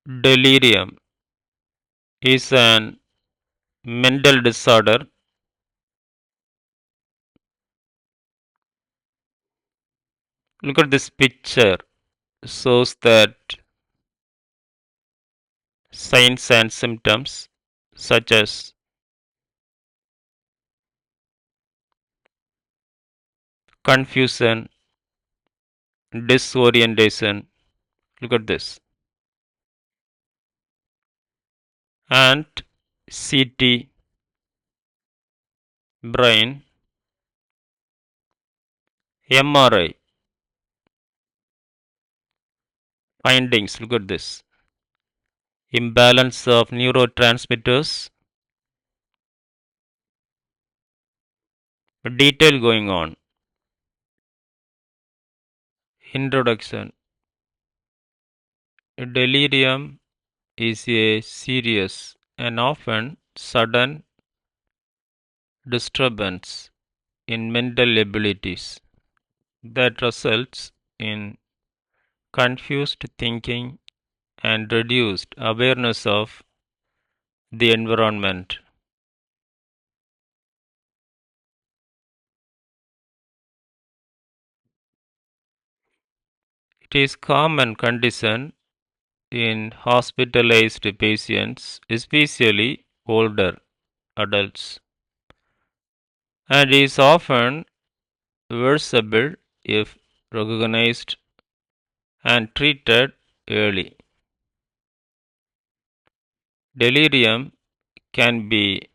Delirium is an mental disorder. Look at this picture. Shows that signs and symptoms such as confusion, disorientation. Look at this. And CT, brain, MRI findings. Look at this. Imbalance of neurotransmitters. Detail going on. Introduction. Delirium is a serious and often sudden disturbance in mental abilities that results in confused thinking and reduced awareness of the environment. It is common condition in hospitalized patients, especially older adults, and is often reversible if recognized and treated early. Delirium can be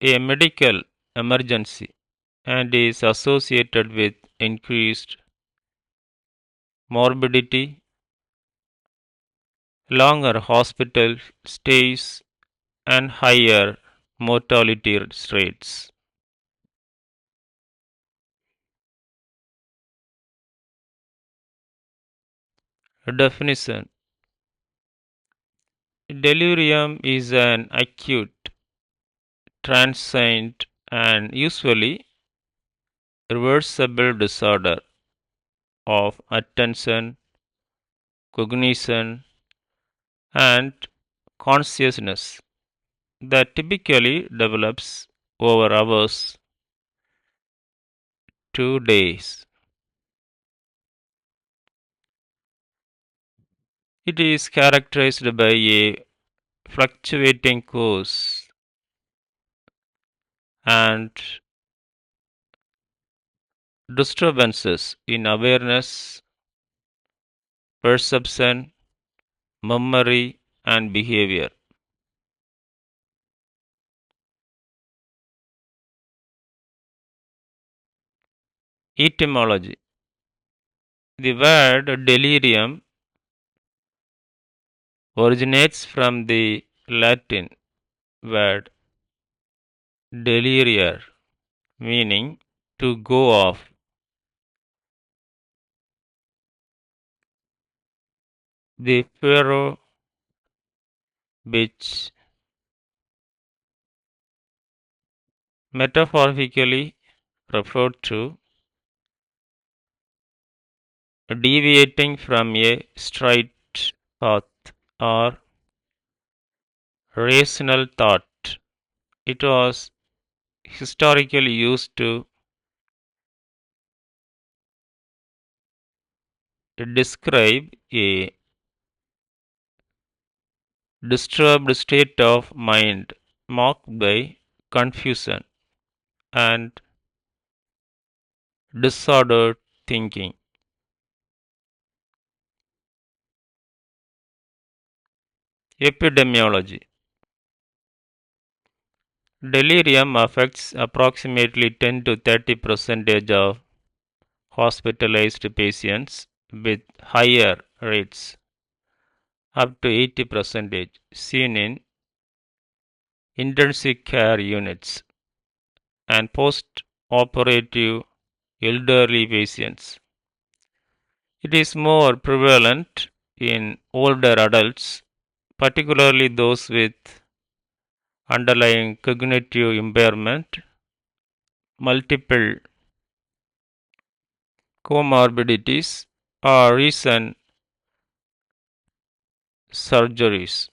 a medical emergency and is associated with increased morbidity, longer hospital stays, and higher mortality rates. Definition. Delirium is an acute, transient, and usually reversible disorder of attention, cognition, and consciousness that typically develops over hours to days. It is characterized by a fluctuating course and disturbances in awareness, perception, memory, and behavior. Etymology. The word delirium originates from the Latin word deliriare, meaning to go off. The furrow which metaphorically referred to deviating from a straight path or rational thought. It was historically used to describe a disturbed state of mind marked by confusion and disordered thinking. Epidemiology. Delirium affects approximately 10 to 30% of hospitalized patients with higher rates up to 80% seen in intensive care units and post-operative elderly patients. It is more prevalent in older adults, particularly those with underlying cognitive impairment, multiple comorbidities, or recent surgeries.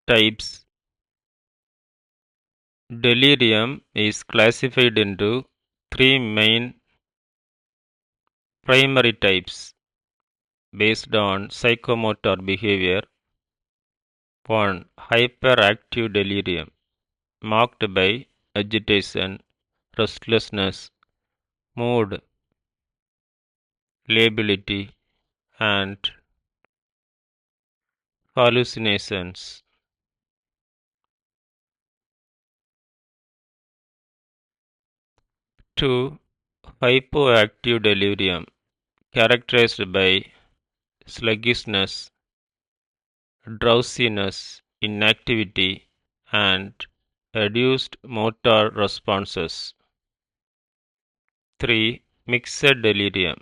Types. Delirium is classified into three main primary types based on psychomotor behavior. 1. Hyperactive delirium, marked by agitation, restlessness, mood lability, and hallucinations. 2. Hypoactive delirium, characterized by sluggishness, drowsiness, inactivity, and reduced motor responses. 3. Mixed delirium,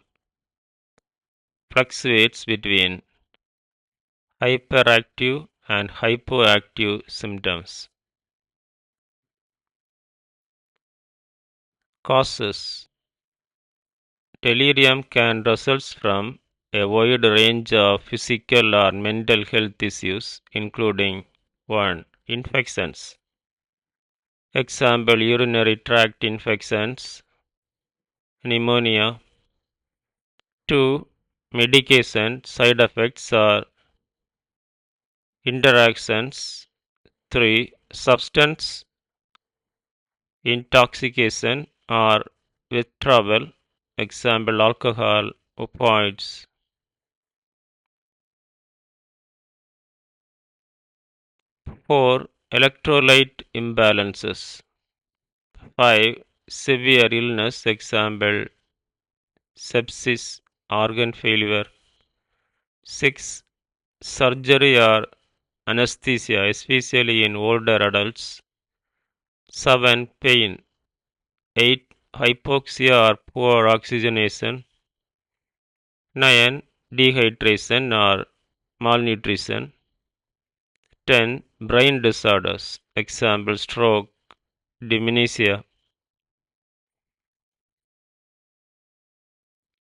fluctuates between hyperactive and hypoactive symptoms. Causes. Delirium can result from a wide range of physical or mental health issues, including 1. Infections. Example urinary tract infections, pneumonia. 2. Medication side effects or interactions. 3. Substance intoxication or withdrawal. Example alcohol, opioids. 4. Electrolyte imbalances. 5. Severe illness, example sepsis, organ failure. 6. Surgery or anesthesia, especially in older adults. 7. Pain. 8. Hypoxia or poor oxygenation. 9. Dehydration or malnutrition. 10. Brain disorders, example stroke, dementia.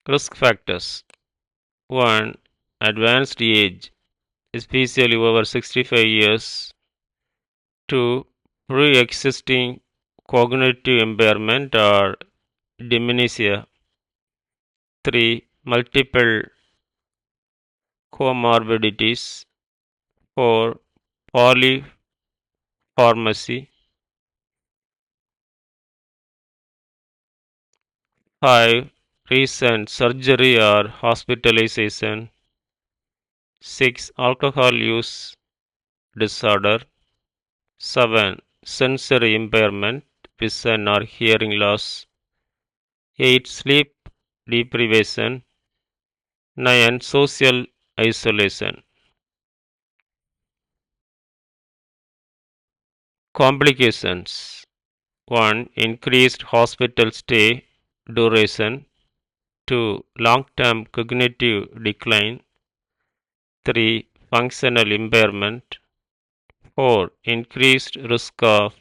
Risk factors. 1. Advanced age, especially over 65 years. 2. Pre-existing cognitive impairment or dementia. 3. Multiple comorbidities. 4. Polypharmacy. 5. Recent surgery or hospitalization. 6. Alcohol use disorder. 7. Sensory impairment, vision or hearing loss. 8. Sleep deprivation. 9. Social isolation. Complications. 1. Increased hospital stay duration. 2. Long-term cognitive decline. 3. Functional impairment. 4. Increased risk of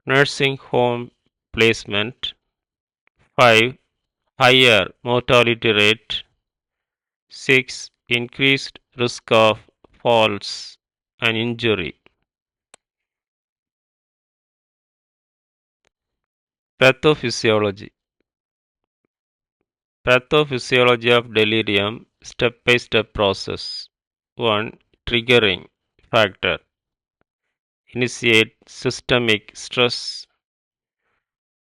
nursing home placement. 5. Higher mortality rate. 6. Increased risk of falls and injury. Pathophysiology. Pathophysiology of delirium, step-by-step process. 1. Triggering factor. Initiate systemic stress.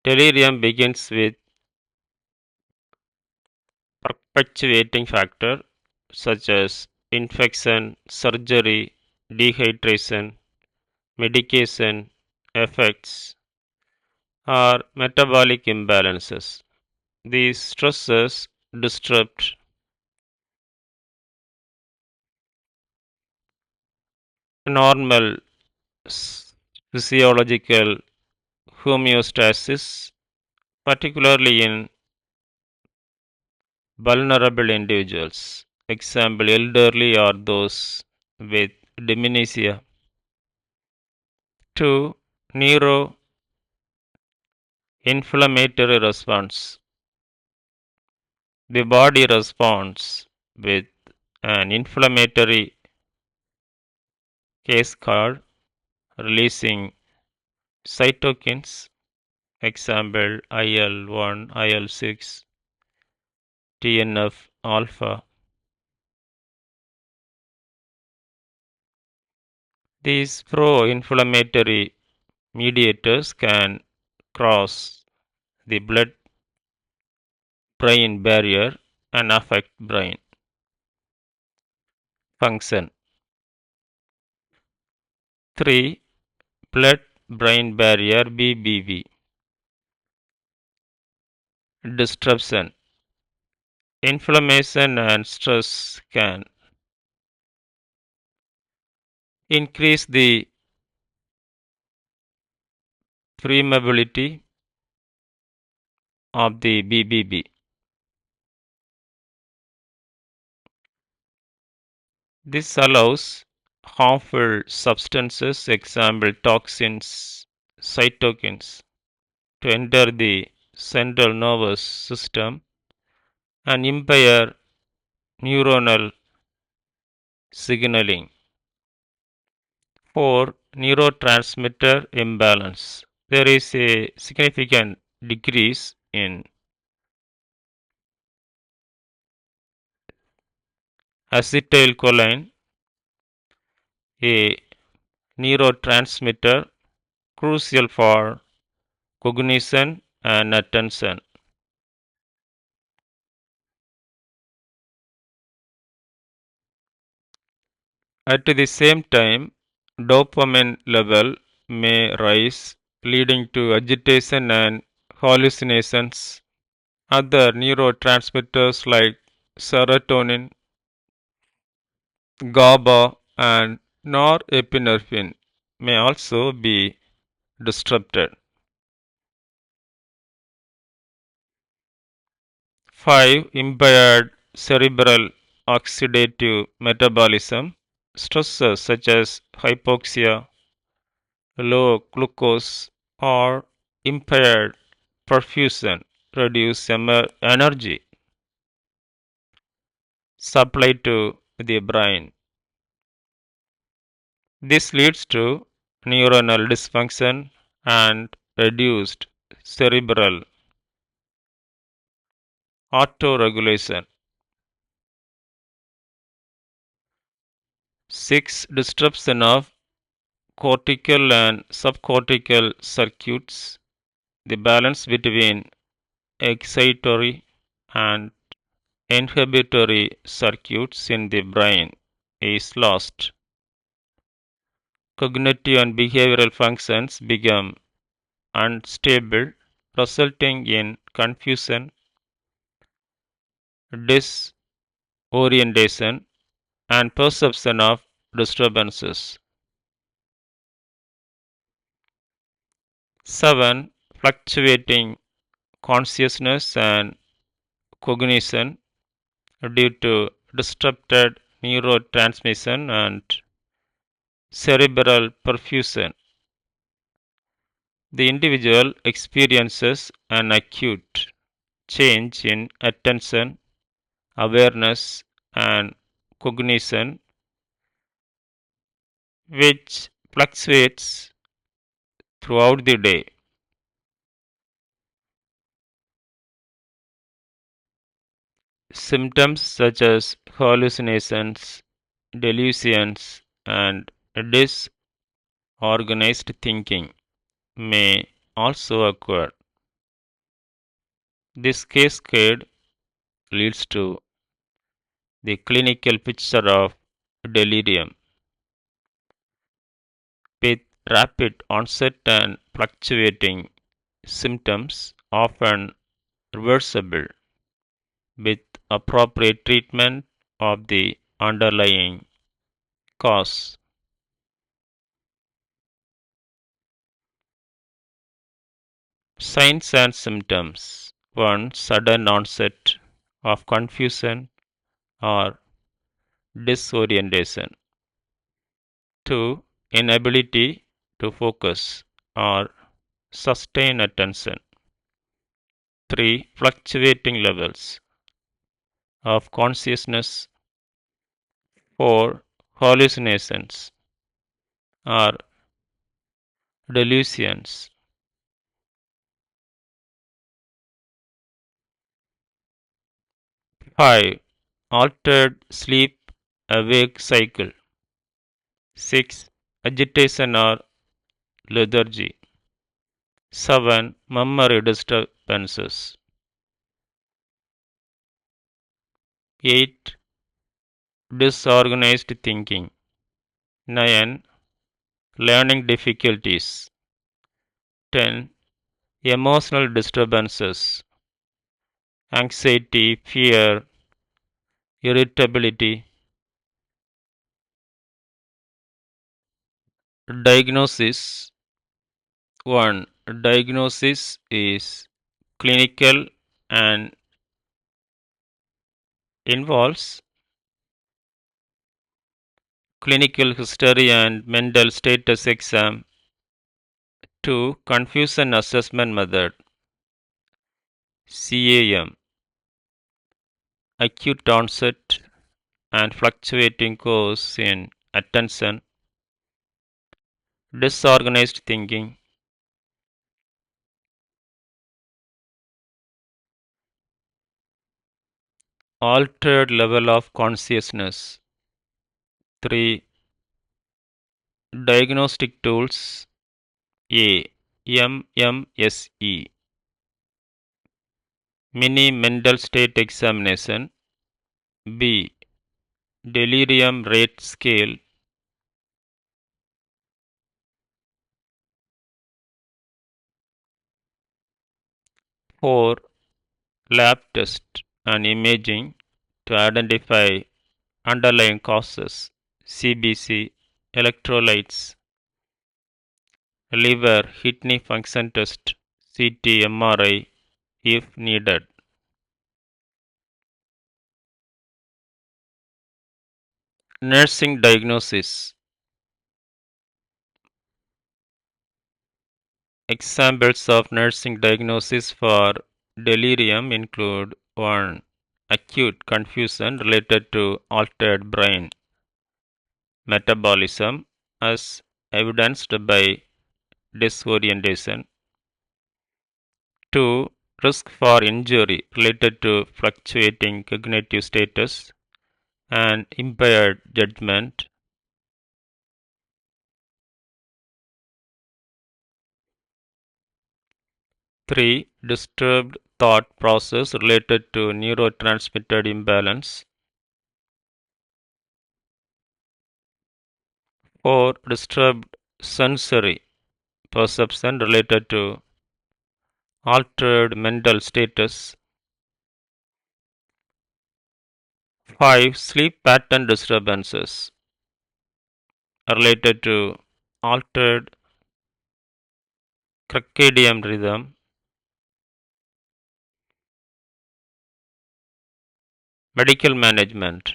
Delirium begins with perpetuating factor such as infection, surgery, dehydration, medication, effects, or metabolic imbalances. These stresses disrupt normal physiological homeostasis, particularly in vulnerable individuals, example elderly or those with dementia. 2. Inflammatory response. The body responds with an inflammatory cascade releasing cytokines, example IL-1, IL-6, TNF alpha. These pro-inflammatory mediators can cross the blood-brain barrier and affect brain function. 3. Blood-brain barrier BBB disruption. Inflammation and stress can increase the permeability of the BBB. This allows harmful substances, example toxins, cytokines, to enter the central nervous system and impair neuronal signaling. 4. Neurotransmitter imbalance. There is a significant decrease in acetylcholine, a neurotransmitter crucial for cognition and attention. At the same time, dopamine level may rise, leading to agitation and hallucinations. Other neurotransmitters like serotonin, GABA, and norepinephrine may also be disrupted. 5. Impaired cerebral oxidative metabolism. Stressors such as hypoxia, low glucose, or impaired perfusion reduce energy supply to the brain. This leads to neuronal dysfunction and reduced cerebral autoregulation. 6. Disruption of cortical and subcortical circuits. The balance between excitatory and inhibitory circuits in the brain is lost. Cognitive and behavioral functions become unstable, resulting in confusion, disorientation, and perception of disturbances. 7. Fluctuating consciousness and cognition due to disrupted neurotransmission and cerebral perfusion. The individual experiences an acute change in attention, awareness, and cognition, which fluctuates throughout the day. Symptoms such as hallucinations, delusions, and disorganized thinking may also occur. This cascade leads to the clinical picture of delirium, with rapid onset and fluctuating symptoms, often reversible with appropriate treatment of the underlying cause. Signs and symptoms. 1. Sudden onset of confusion or disorientation. 2. Inability to focus or sustain attention. 3. Fluctuating levels of consciousness. 4. Hallucinations or delusions. 5. Altered sleep-awake cycle. 6. Agitation or lethargy. 7. Memory disturbances. 8. Disorganized thinking. 9. Learning difficulties. 10. Emotional disturbances. Anxiety, fear, irritability. Diagnosis. 1. Diagnosis is clinical and involves clinical history and mental status exam. 2. Confusion assessment method CAM. Acute onset and fluctuating course in attention. Disorganized thinking. Altered level of consciousness. 3. Diagnostic tools. A. MMSE. Mini mental state examination. B. Delirium rate scale. 4. Lab test and imaging to identify underlying causes. CBC, electrolytes, liver, kidney function test, CT, MRI if needed. Nursing diagnosis. Examples of nursing diagnosis for delirium include 1. Acute confusion related to altered brain metabolism as evidenced by disorientation. 2. Risk for injury related to fluctuating cognitive status and impaired judgment. 3. Disturbed thought process related to neurotransmitter imbalance. 4. Disturbed sensory perception related to altered mental status. 5. Sleep pattern disturbances related to altered circadian rhythm. Medical management.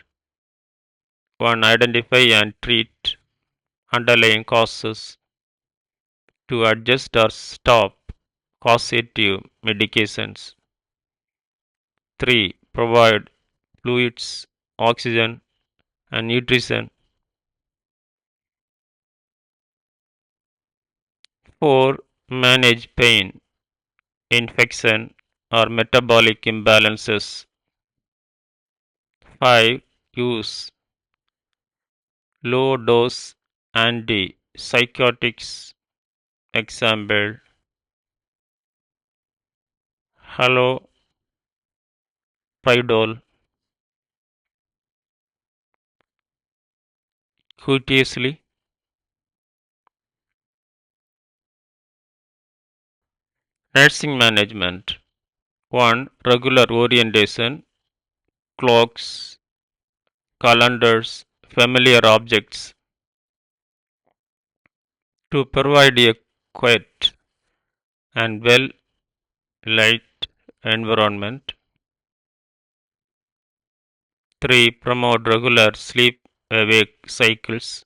1. Identify and treat underlying causes. 2. Adjust or stop causative medications. 3. Provide fluids, oxygen, and nutrition. 4. Manage pain, infection, or metabolic imbalances. 5. Use low dose antipsychotics. Example haloperidol, QTSly. Nursing management. 1. Regular orientation, clocks, calendars, familiar objects. To provide a quiet and well light environment. 3. Promote regular sleep awake cycles.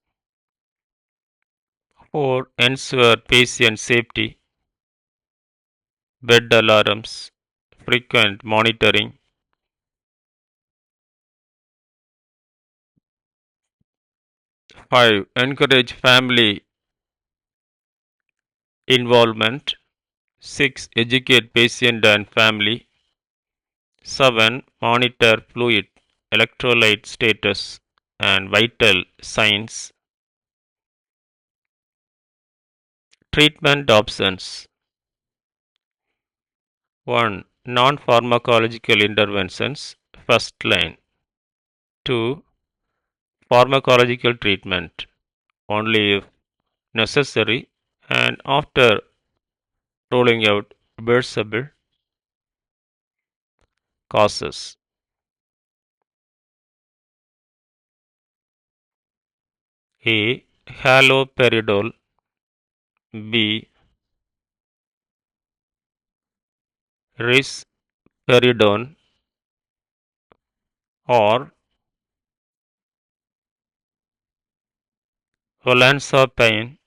4. Ensure patient safety, bed alarms, frequent monitoring. 5. Encourage family involvement. 6. Educate patient and family. 7. Monitor fluid, electrolyte status, and vital signs. Treatment options. 1. Non-pharmacological interventions, first line. 2. Pharmacological treatment, only if necessary and after ruling out reversible causes. A. Haloperidol. B. Risperidone or olanzapine.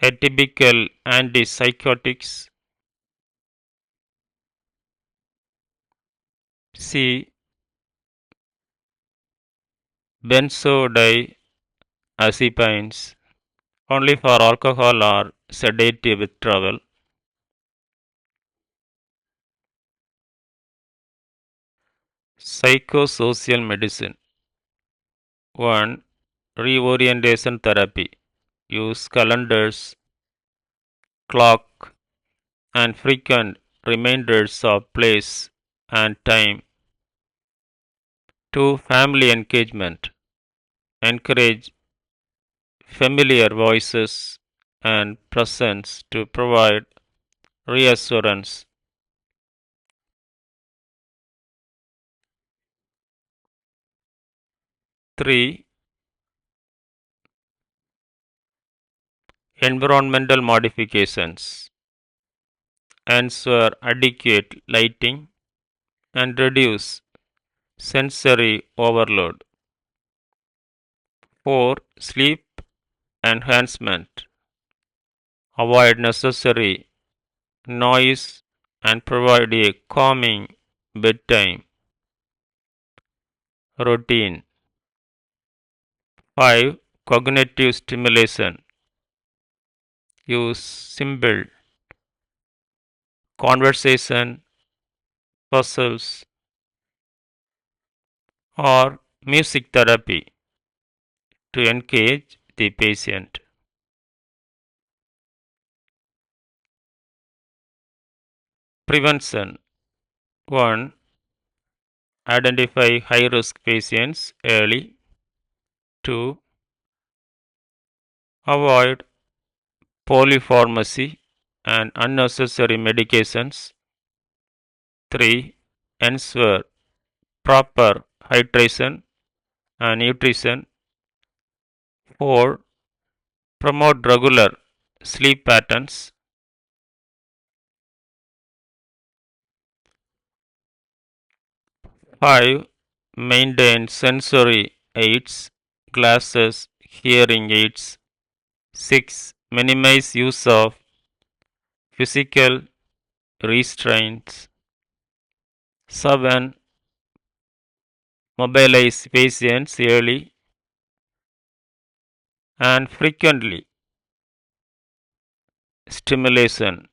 Atypical antipsychotics. C. Benzodiazepines, only for alcohol or sedative withdrawal. Psychosocial medicine. 1. Reorientation therapy. Use calendars, clock, and frequent reminders of place and time. 2. Family engagement. Encourage familiar voices and presence to provide reassurance. 3. Environmental modifications. Ensure adequate lighting and reduce sensory overload. 4. Sleep enhancement. Avoid necessary noise and provide a calming bedtime routine. 5. Cognitive stimulation. Use simple conversation, puzzles, or music therapy to engage the patient. Prevention. 1. Identify high risk patients early. 2. Avoid polypharmacy and unnecessary medications. 3. Ensure proper hydration and nutrition. 4. Promote regular sleep patterns. 5. Maintain sensory aids, glasses, hearing aids. 6. Minimize use of physical restraints. 7. Mobilize patients early and frequently. Stimulation.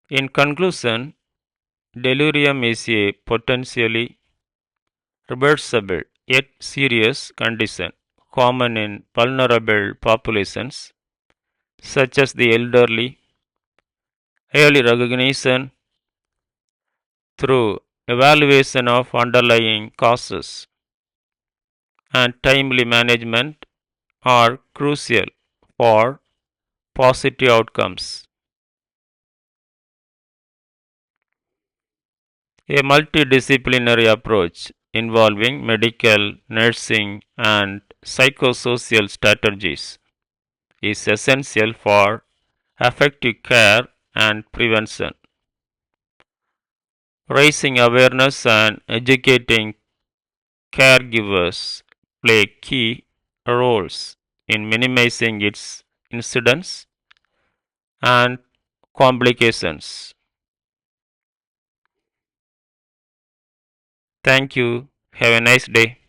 In conclusion, delirium is a potentially reversible yet serious condition common in vulnerable populations such as the elderly. Early recognition through evaluation of underlying causes and timely management are crucial for positive outcomes. A multidisciplinary approach involving medical, nursing, and psychosocial strategies is essential for effective care and prevention. Raising awareness and educating caregivers play key roles in minimizing its incidence and complications. Thank you. Have a nice day.